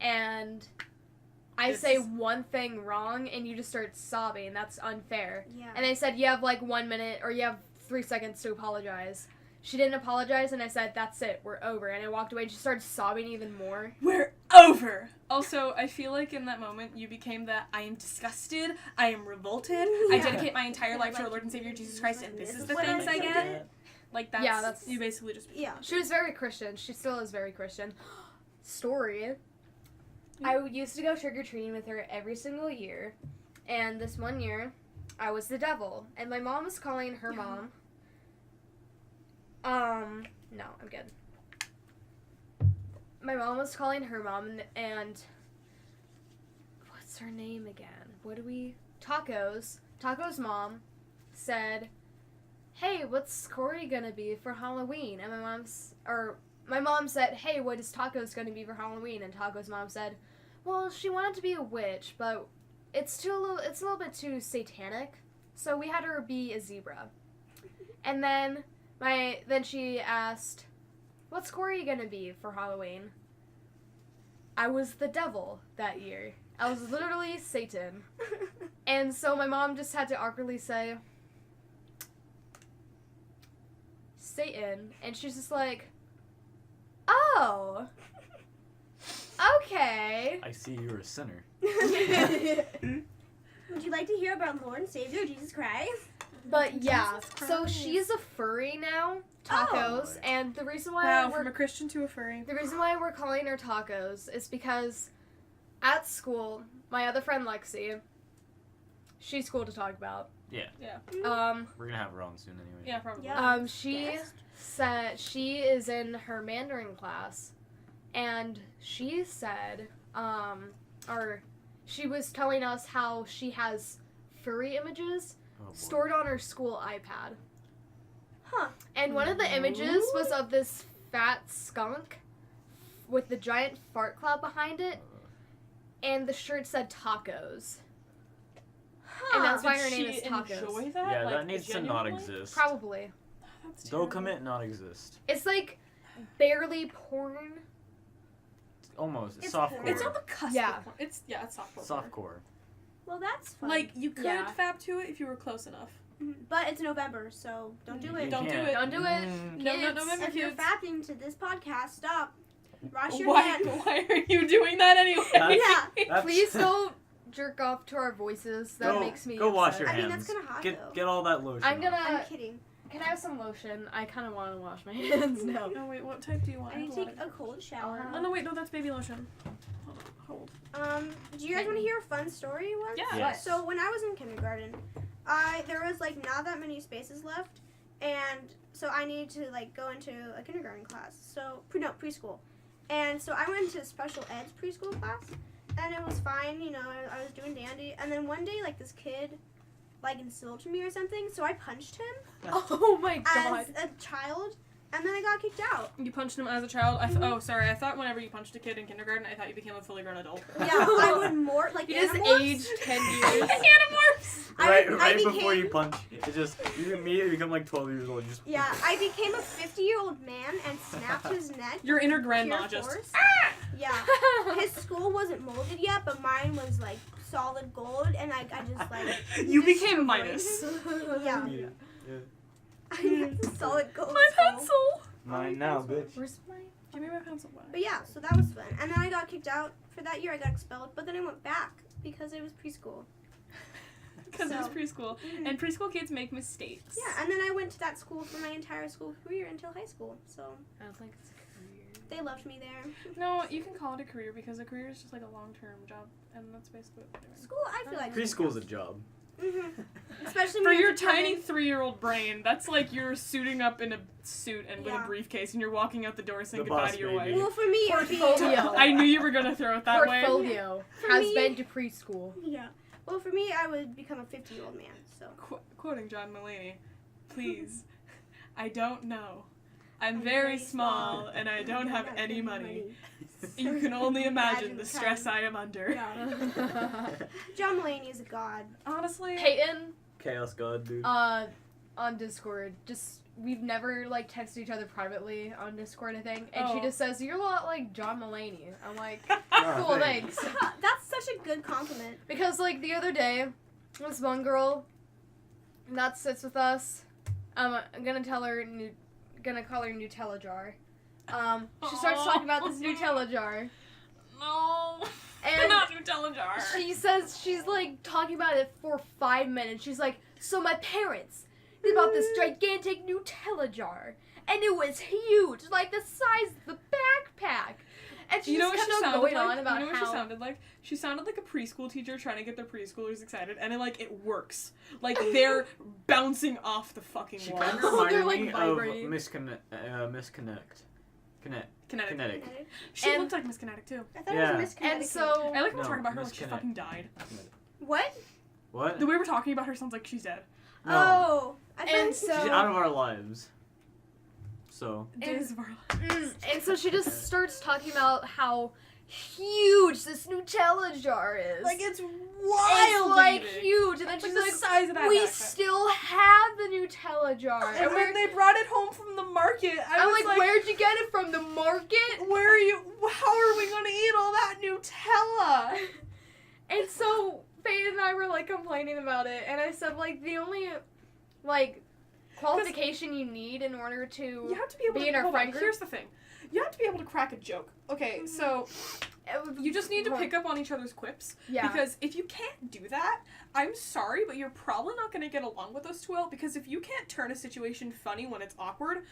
and I This say is- one thing wrong and you just start sobbing. That's unfair. Yeah. And they said, you have like 1 minute or you have 3 seconds to apologize. She didn't apologize, and I said, that's it, we're over. And I walked away and she started sobbing even more. We're over! Also, I feel like in that moment you became the I am disgusted, I am revolted, I Yeah. dedicate my entire life to our Lord and Savior Jesus Christ, and this is the things I get. Like, that's, Yeah, that's- you basically just. Yeah. She was very Christian. She still is very Christian. Story. I used to go trick-or-treating with her every single year. And this one year, I was the devil. And my mom was calling her mom. No, I'm good. My mom was calling her mom, and what's her name again? Tacos. Taco's mom said, "Hey, what's Corey gonna be for Halloween?" And my mom said, "Hey, what is Taco's gonna be for Halloween?" And Taco's mom said, "Well, she wanted to be a witch, but it's a little bit too satanic, so we had her be a zebra." And then she asked, "What's Corey gonna be for Halloween?" I was the devil that year. I was literally Satan. And so my mom just had to awkwardly say, "Satan." And she's just like, "Oh, okay." I see you're a sinner. Would you like to hear about Lord and Savior Jesus Christ? But yeah, Jesus so Christ. she's a furry now, Tacos, Oh. and the reason why Wow, from a Christian to a furry. we're calling her Tacos is because at school, my other friend Lexi, she's cool to talk about. Yeah. We're gonna have her on soon anyway. Yeah, probably. Yeah. She Yes. said she is in her Mandarin class, and she said, or she was telling us how she has furry images Oh, boy. stored on her school iPad. Huh. And one of the images was of this fat skunk with the giant fart cloud behind it, and the shirt said Tacos. Huh. And that's why Did her name she is Tacos. enjoy that? Yeah, like, that needs to not genuinely? exist. Probably. That's Go terrible. commit not exist. It's like barely porn. Almost. It's It's softcore. porn. It's on the cusp. Yeah. Of porn. It's softcore. Softcore. Well, that's fun. Like you could Yeah. fap to it if you were close enough. But it's November, so don't do You it. Don't do can't. it. Don't do it. Mm. No, Kids. November If you're kids. fapping to this podcast, stop. Wash your Why? hands. Why are you doing that anyway? Yeah. That's- Please don't jerk off to our voices. That Go- makes me go wash upset. your I mean, hands. that's kinda hot, get though. get all that lotion. I'm off. gonna. I'm kidding. Can I have some lotion? I kind of want to wash my hands now. No, wait. What type do you want? I need to have take lot a cold shower. Oh no, wait. No, that's baby lotion. Hold on. Do you guys want to hear a fun story once? Yeah. Yes. So when I was in kindergarten, there was like not that many spaces left, and so I needed to like go into a kindergarten class. So preschool, and so I went into a special ed preschool class, and it was fine. You know, I was doing dandy, and then one day like this kid, like insulted me or something, so I punched him Oh my god. as a child, and then I got kicked out. You punched him as a child. Oh, sorry. I thought whenever you punched a kid in kindergarten, I thought you became a fully grown adult. Yeah, I would more like You just Animorphs. aged 10 years. Animorphs. Right, I before became- you punch, it just you immediately become like 12 years old. You just Yeah, I became a 50-year-old man and snapped his neck. Your inner Pure grandma just. force. Yeah. His skull wasn't molded yet, but mine was like solid gold, and I just like You just became Midas. yeah. Yeah. I had the solid gold. My skull. pencil. Mine now, bitch. Where's my... Give me my pencil back. But yeah, so that was fun. And then I got kicked out for that year. I got expelled, but then I went back because it was preschool. Because it was So- preschool, Mhm. and preschool kids make mistakes. Yeah, and then I went to that school for my entire school career until high school. So I don't think it's a career. they loved me there. No, you can call it a career because a career is just like a long-term job, and that's basically what they're doing. School, I feel like Preschool's a job. Especially For when your you're determined- tiny 3-year-old brain, that's like you're suiting up in a suit and with a Yeah. briefcase, and you're walking out the door saying The goodbye boss to your baby. wife. Well, for me, it would be Portfolio. I knew you were gonna throw it that way. Portfolio. For Has me- been to preschool. Yeah. Well, for me, I would become a 50-year-old man. So. Quoting John Mulaney, please, I don't know. I'm very small and I don't have any money. You can only imagine the stress I am under. Yeah. John Mulaney is a god. Honestly, Peyton, Chaos God, dude. on Discord, just we've never like texted each other privately on Discord, I think, and she Oh. just says you're a lot like John Mulaney. I'm like, Oh, cool, thanks. thanks. That's such a good compliment. Because like the other day, this one girl that sits with us, I'm gonna call her Nutella jar. She starts talking about this Nutella jar, no, and not Nutella jar. she says she's like talking about it for 5 minutes. She's like, so my parents, they bought this gigantic Nutella jar, and it was huge, like the size of the backpack. And she You know just what she kept on sounded going like? on about you know what how she sounded like? She sounded like a preschool teacher trying to get their preschoolers excited, and it works. Like, they're bouncing off the fucking She wall. kind of Oh, reminded they're, like, me of vibrating. Kinetic. Kinetic. She And- looked like Miss Kinetic, too. I thought Yeah. it was Miss Connecticut. And so I like when No, we're talking about her Miss like she Kinetic. fucking died. What? What? The way we're talking about her sounds like she's dead. No. Oh. I And thought She's so out of our lives. So. Days of our and so she just starts talking about how huge this Nutella jar is. it's it's wild. like big. huge, and then Like she's the like, size of that "We backpack. still have the Nutella jar." And we're, they brought it home from the market, I'm like, "Where'd you get it from? The market?" where are you? How are we gonna eat all that Nutella? And so Faye and I were like complaining about it, and I said like the only like qualification you need in order to You have to be able be to. in our hold friend on, group. Here's the thing. You have to be able to crack a joke. Okay, so you just need to pick up on each other's quips. Yeah. Because if you can't do that, I'm sorry, but you're probably not going to get along with us too well. Because if you can't turn a situation funny when it's awkward,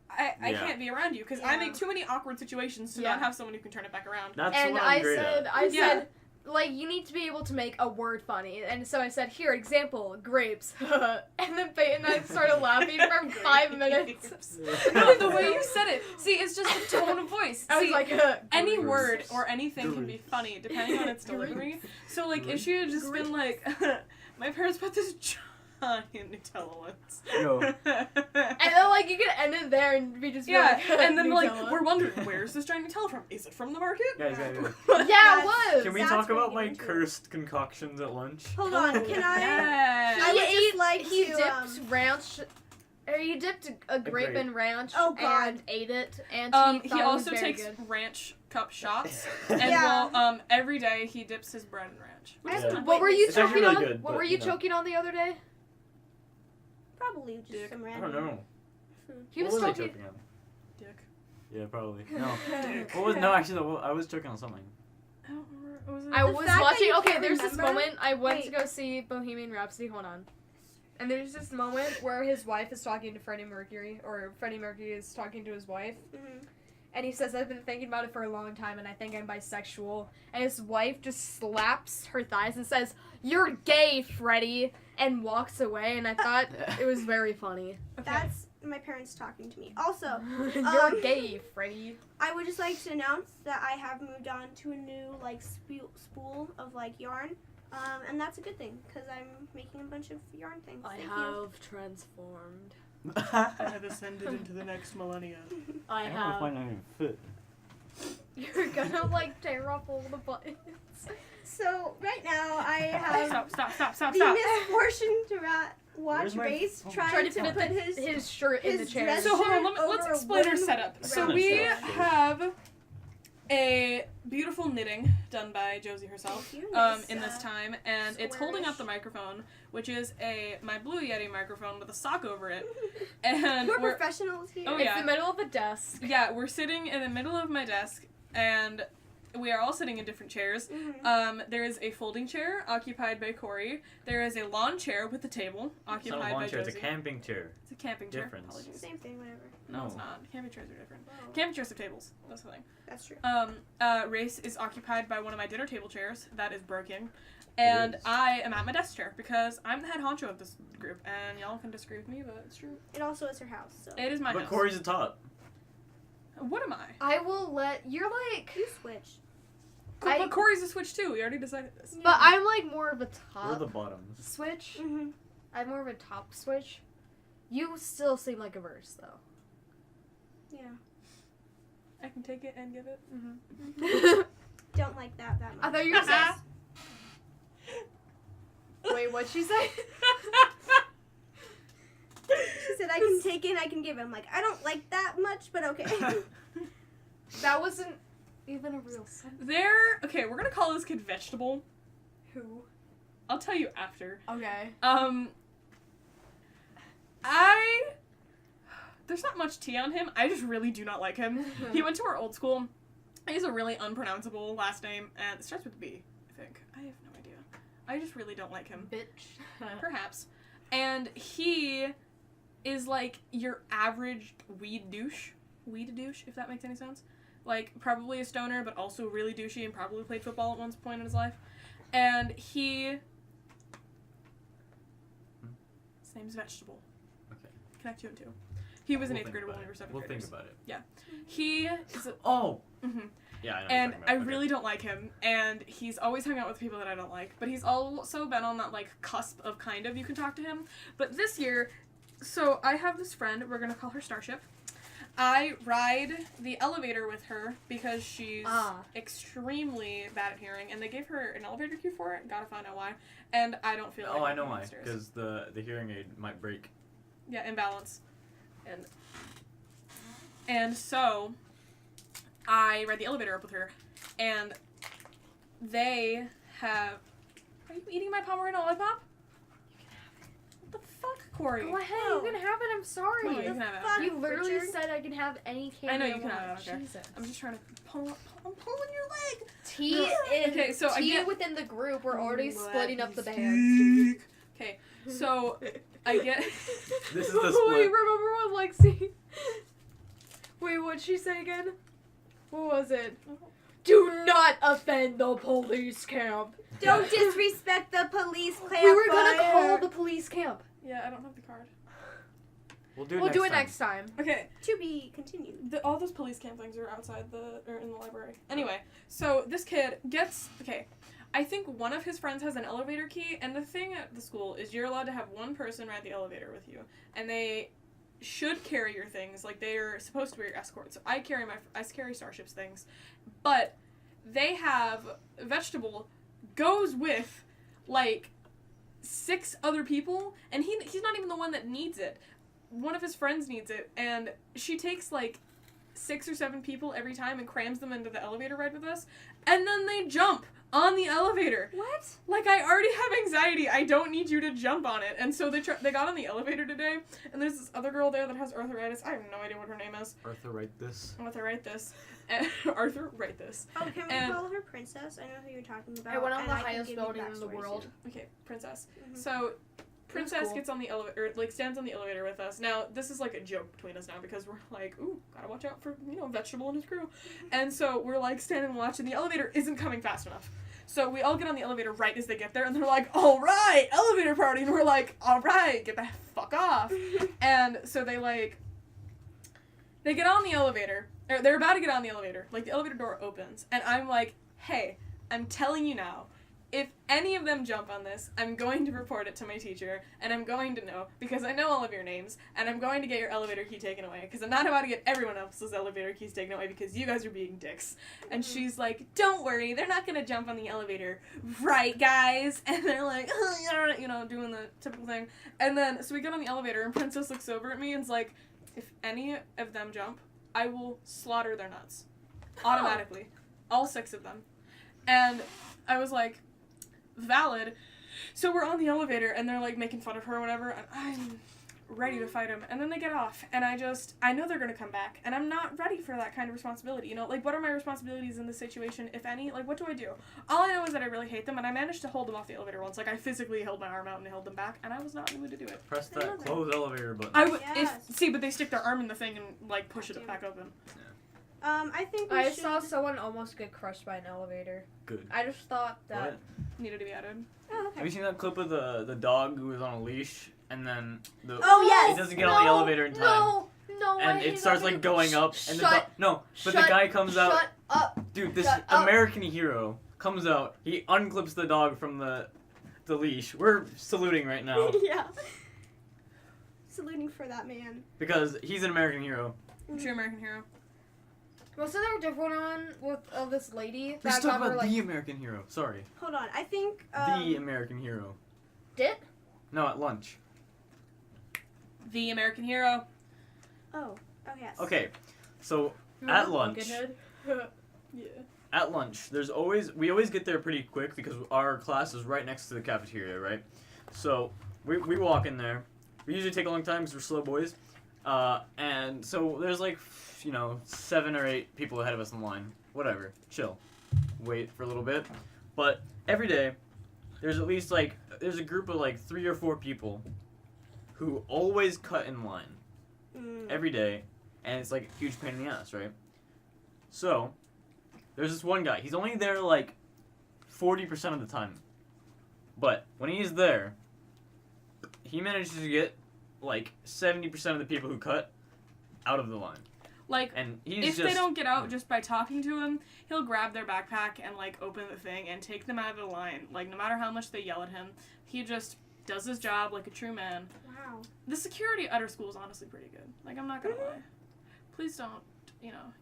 I Yeah. can't be around you. Because I Yeah. make too many awkward situations to Yeah. not have someone who can turn it back around. That's And what I I'm great said, at. I Yeah. said, like, you need to be able to make a word funny. And so I said, here, example, grapes. And then Faye and I started laughing for 5 minutes. No, the way you said it. See, it's just the tone of voice. I was See, like, any Grapes. word or anything can be funny depending on its delivery. So, like, if she had just been like, my parents put this giant Nutella once. Yo. and then, like, you could end it there and be just be Yeah, like, and then like Nutella. we're wondering, where's this giant Nutella from? Is it from the market? Guys, guys, guys. Yeah, it That's- was. Can we That's talk where about you my get into it. cursed concoctions at lunch? Hold on. Can I? Yeah. I would just like he to, dipped ranch. Or he dipped a grape grape. in ranch Oh, God. and ate it, and He thought it was also very takes good. ranch cup shots, and Yeah. every day he dips his bread in ranch. Which is Yeah. nice. What were you It's actually choking really on? good, what but, were you you know. choking on the other day? Probably just Dick. some I random. don't know. He was what was I choking. choking on? Dick. Yeah, probably. No. Dick. What was, no, actually, I was choking on something. I don't remember. Was it? I The was fact that watching. you Okay, can't there's this remember- moment. I went to Wait. go see Bohemian Rhapsody. Hold on. And there's this moment where his wife is talking to Freddie Mercury, or Freddie Mercury is talking to his wife, Mhm. and he says, "I've been thinking about it for a long time, and I think I'm bisexual." And his wife just slaps her thighs and says, "You're gay, Freddie," and walks away. And I thought it was very funny. Okay. That's my parents talking to me. Also, You're gay, Freddie. I would just like to announce that I have moved on to a new like spool of like yarn, and that's a good thing because I'm making a bunch of yarn things. Thank you. transformed. I have ascended into the next millennia. I not even fit. You're gonna like tear off all the buttons. So right now I have Stop. the misfortune to watch Where's my Race phone? trying to fit put his his shirt in the his chair. dress- So hold on, let's over a explain our wooden setup. So rack. we Sure. have a beautiful knitting done by Josie herself Thank you. Nice, in this time, and it's holding up the squarish. microphone, which is my Blue Yeti microphone with a sock over it. And We're we're professionals here. Oh, It's yeah. the middle of the desk. yeah, we're sitting in the middle of my desk, and we are all sitting in different chairs. Mhm. There is a folding chair occupied by Corey. There is a lawn chair with a table It's not occupied a by lawn chair, Josie. it's a camping chair. It's a camping chair. Difference. Apologies. Same thing, whatever. No, it's No. not. Camping chairs are different. Oh, Camping chairs have tables. That's the thing. that's true. Race is occupied by one of my dinner table chairs that is broken, and is. I am at my desk chair because I'm the head honcho of this group, and y'all can disagree with me, but it's true. It also is her house, so It is my But house. Corey's the top. What am I? I will let you're like, you switch. But Corey's a switch too. We already decided this. but I'm like more of a We're top the bottoms. switch. Mm-hmm. I'm more of a top switch. You still seem like a verse though. Yeah. I can take it and give it. Mm-hmm. Don't like that much. I thought you were gonna say. Wait, what'd she say? She said I can take it, I can give it. I'm like, I don't like that much, but okay. That wasn't even a real sentence. Okay, we're gonna call this kid Vegetable. Who? I'll tell you after. Okay. There's not much tea on him. I just really do not like him. He went to our old school. He has a really unpronounceable last name, and it starts with B, I think. I have no idea. I just really don't like him. Bitch. Perhaps. And he is like your average weed douche, if that makes any sense. like probably a stoner, but also really douchey and probably played football at one point in his life. And his name's Vegetable. Okay. Connect 2 and 2. He was an We'll 8th think grader about when it. we were 7th We'll graders. think about it. He is a, Oh! mhm. Yeah, I know. And what I you're talking about. really don't like him, and he's always hung out with people that I don't like, but he's also been on that, like, cusp of kind of you can talk to him. But this year, so I have this friend, we're gonna call her Starship. I ride the elevator with her because she's extremely bad at hearing, and they gave her an elevator key for it, gotta find out why, and I don't feel like Oh, I know walking why. downstairs. Because the hearing aid might break. Yeah, imbalance. And so I ride the elevator up with her, and they have. Are you eating my Pomeranian lollipop? What the fuck, Corey? Go ahead, Whoa. you can have it. I'm sorry. No, you can have it. Fuck. You literally Richard. said I can have any candy. I know you I can want. have it, I don't care. Jesus. I'm just trying to pull. I'm pulling your leg. T is Okay, so I T get- within the group. We're already Let splitting up me the band. Okay, so I get. This is the Wait, split. remember when Lexi? Wait, what'd she say again? What was it? Do not offend the police camp. Don't disrespect the police camp. We were gonna call the police camp. Yeah, I don't have the card. We'll do it We'll next do it time. next time. Okay. To be continued. All those police camp things are outside or in the library. Anyway, so this kid gets, okay, I think one of his friends has an elevator key, and the thing at the school is you're allowed to have one person ride the elevator with you, and they should carry your things, like they're supposed to be your escort. So I carry Starship's things, but they have Vegetable goes with like 6 other people, and he's not even the one that needs it. One of his friends needs it, and she takes like 6 or 7 people every time and crams them into the elevator ride with us, and then they jump on the elevator. What? Like, I already have anxiety. I don't need you to jump on it. And so they got on the elevator today, and there's this other girl there that has arthritis. I have no idea what her name is. Arthur, write this. Arthur, write this. And Arthur, write this. Oh, can we And- call her Princess? I know who you're talking about. I went on and the can highest give you building in the backstory world. too. Okay, Princess. Mhm. So, Princess cool. gets on the elevator, like, stands on the elevator with us. Now, this is, like, a joke between us now, because we're like, ooh, gotta watch out for, Vegetable and his crew. And so, we're, like, standing and watching. The elevator isn't coming fast enough. So, we all get on the elevator right as they get there, and they're like, alright, elevator party! And we're like, alright, get the fuck off. And so they get on the elevator, or they're about to get on the elevator. Like, the elevator door opens, and I'm like, hey, I'm telling you now, if any of them jump on this, I'm going to report it to my teacher, and I'm going to know, because I know all of your names, and I'm going to get your elevator key taken away, because I'm not about to get everyone else's elevator keys taken away, because you guys are being dicks. And she's like, don't worry, they're not going to jump on the elevator, right, guys? And they're like, doing the typical thing. And then, so we get on the elevator, and Princess looks over at me and is like, if any of them jump, I will slaughter their nuts. Automatically. All 6 of them. And I was like, valid. So we're on the elevator, and they're, like, making fun of her or whatever, and I'm ready to fight them. And then they get off, and I know they're gonna come back, and I'm not ready for that kind of responsibility, Like, what are my responsibilities in this situation, if any? Like, what do I do? All I know is that I really hate them, and I managed to hold them off the elevator once. Like, I physically held my arm out and held them back, and I was not in the mood to do it. Press I that love it. close elevator button. I would, Yes. but they stick their arm in the thing and, like, push it Damn back open. I think we I should... saw someone almost get crushed by an elevator. Good. I just thought that. What? Needed to be added. Oh, Have okay. you seen that clip of the dog who was on a leash, and then Oh, yes! it doesn't get on the elevator in time, No, I and hate it starts elevator- like going up, and the Shut- but the guy comes out. Shut up. Dude, this Shut up. American hero comes out. He unclips the dog from the leash. We're saluting right now Yeah. Saluting for that man. because he's an American hero. True American hero. Wasn't there a different one with this lady Let's that talk got her about like the American hero. Sorry, Hold on. I think... the American hero. dit? No, at lunch. The American hero. Oh, yes. Okay, so Remember At lunch. Pumpkinhead? Yeah. at lunch, we always get there pretty quick because our class is right next to the cafeteria, right? So we walk in there. We usually take a long time because we're slow boys. And so there's like, 7 or 8 people ahead of us in line. Whatever, chill. Wait for a little bit. But every day, there's at least there's a group of 3 or 4 people who always cut in line Mm. every day, and it's like a huge pain in the ass, right? So, there's this one guy. He's only there like 40% of the time. But when he's there, he manages to get like 70% of the people who cut out of the line. Like, And he's if they don't get out just by talking to him, he'll grab their backpack and, like, open the thing and take them out of the line. Like, no matter how much they yell at him, he just does his job like a true man. Wow. The security at our school is honestly pretty good. Like, I'm not gonna lie. Please don't,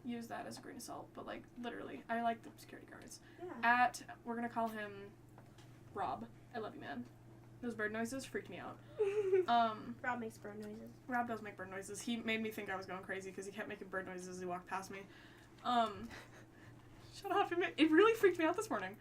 use that as a grain of salt. But, like, literally, I like the security guards. Yeah. We're gonna call him Rob. I love you, man. Those bird noises freaked me out. Rob makes bird noises. Rob does make bird noises. He made me think I was going crazy because he kept making bird noises as he walked past me. Shut up. It really freaked me out this morning.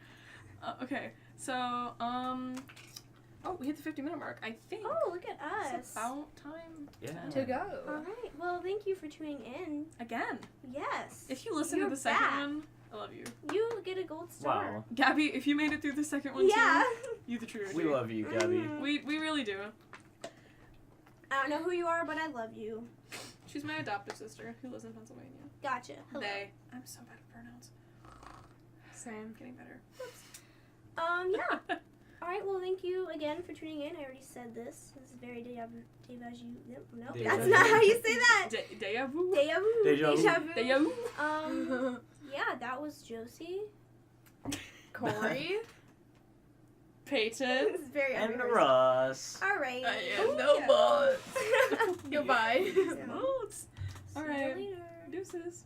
Okay, so, oh, we hit the 50-minute mark, I think. Oh, look at us. It's about time Yeah. To go. All right. Well, thank you for tuning in. again. Yes. If you listen to You're the second back. one, I love you. You get a gold star. Wow. Gabby, if you made it through the second one Yeah. too, you the true. We love you, Gabby. Mhm. We really do. I don't know who you are, but I love you. She's my adoptive sister who lives in Pennsylvania. Gotcha. Hello. They. I'm so bad at pronouns. Same. I'm getting better. Yeah. All right. Well, thank you again for tuning in. I already said this. This is very deja vu. No, Deja that's vu. not how you say that. Deja vu. Deja vu. Deja vu. Deja vu. Deja vu. Yeah, that was Josie. Corey. Peyton. This is very And unrehearsed. Russ. All right. am no boss. Goodbye. All See you right. later. Deuces.